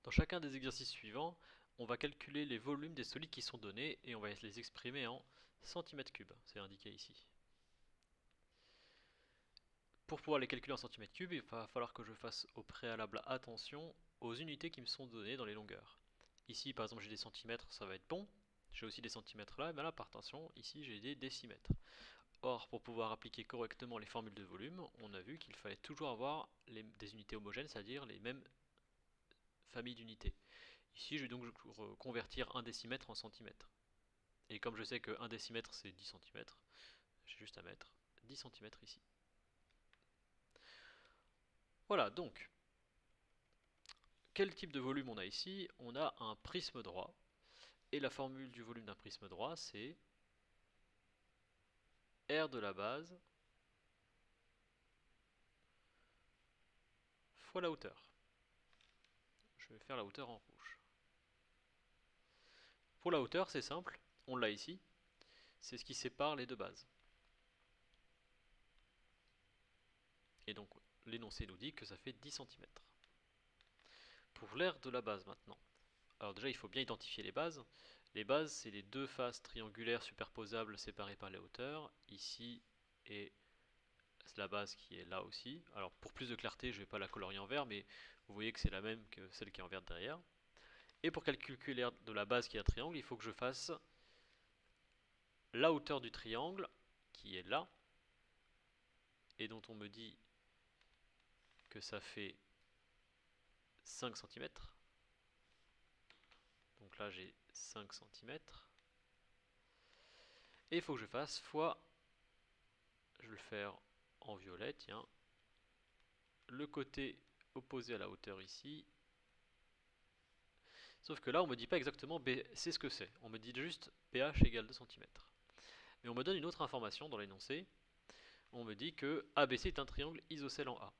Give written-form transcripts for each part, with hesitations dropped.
Dans chacun des exercices suivants, on va calculer les volumes des solides qui sont donnés et on va les exprimer en centimètres cubes, c'est indiqué ici. Pour pouvoir les calculer en centimètres cubes, il va falloir que je fasse au préalable attention aux unités qui me sont données dans les longueurs. Ici par exemple j'ai des centimètres, ça va être bon. J'ai aussi des centimètres là, mais là par attention, ici j'ai des décimètres. Or, pour pouvoir appliquer correctement les formules de volume, on a vu qu'il fallait toujours avoir des unités homogènes, c'est-à-dire les mêmes familles d'unités. Ici, je vais donc convertir un décimètre en centimètre. Et comme je sais que 1 décimètre c'est 10 centimètres, j'ai juste à mettre 10 centimètres ici. Voilà, donc, quel type de volume on a ici? On a un prisme droit. Et la formule du volume d'un prisme droit, c'est R de la base fois la hauteur. Je vais faire la hauteur en rouge. Pour la hauteur, c'est simple, on l'a ici. C'est ce qui sépare les deux bases. Et donc, l'énoncé nous dit que ça fait 10 centimètres. Pour l'aire de la base maintenant. Alors déjà, il faut bien identifier les bases. Les bases, c'est les deux faces triangulaires superposables séparées par les hauteurs, ici et la base qui est là aussi. Alors pour plus de clarté, je ne vais pas la colorier en vert, mais vous voyez que c'est la même que celle qui est en vert derrière. Et pour calculer l'aire de la base qui est un triangle, il faut que je fasse la hauteur du triangle, qui est là, et dont on me dit que ça fait 5 centimètres. Donc là j'ai 5 centimètres. Et il faut que je fasse fois, je vais le faire en violet, tiens, le côté opposé à la hauteur ici. Sauf que là on me dit pas exactement c'est ce que c'est, on me dit juste pH égale 2 cm. Mais on me donne une autre information dans l'énoncé, on me dit que ABC est un triangle isocèle en A.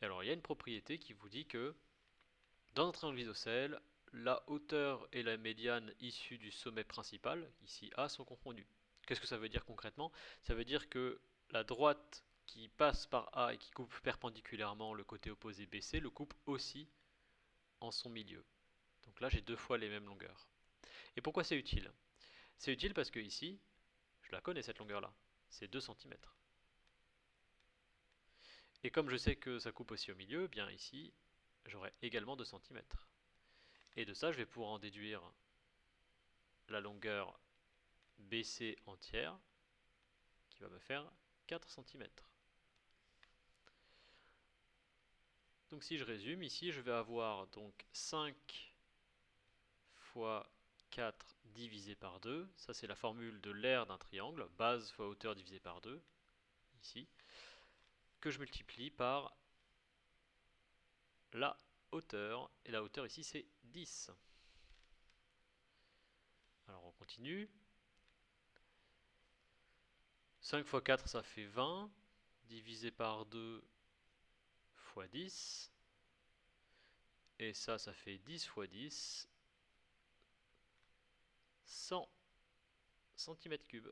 Et alors il y a une propriété qui vous dit que dans un triangle isocèle, la hauteur et la médiane issues du sommet principal, ici A, sont confondues. Qu'est-ce que ça veut dire concrètement? Ça veut dire que la droite qui passe par A et qui coupe perpendiculairement le côté opposé BC le coupe aussi en son milieu. Donc là j'ai deux fois les mêmes longueurs. Et pourquoi c'est utile? C'est utile parce que ici, je la connais cette longueur là, c'est 2 centimètres. Et comme je sais que ça coupe aussi au milieu, bien ici, j'aurai également 2 centimètres. Et de ça, je vais pouvoir en déduire la longueur BC entière, qui va me faire 4 centimètres. Donc si je résume, ici je vais avoir donc 5 fois 4 divisé par 2, ça c'est la formule de l'aire d'un triangle, base fois hauteur divisé par 2, ici, que je multiplie par la hauteur, et la hauteur ici c'est 10. Alors on continue. 5 fois 4 ça fait 20, divisé par 2 fois 10, et ça fait 10 fois 10, 100 cm3.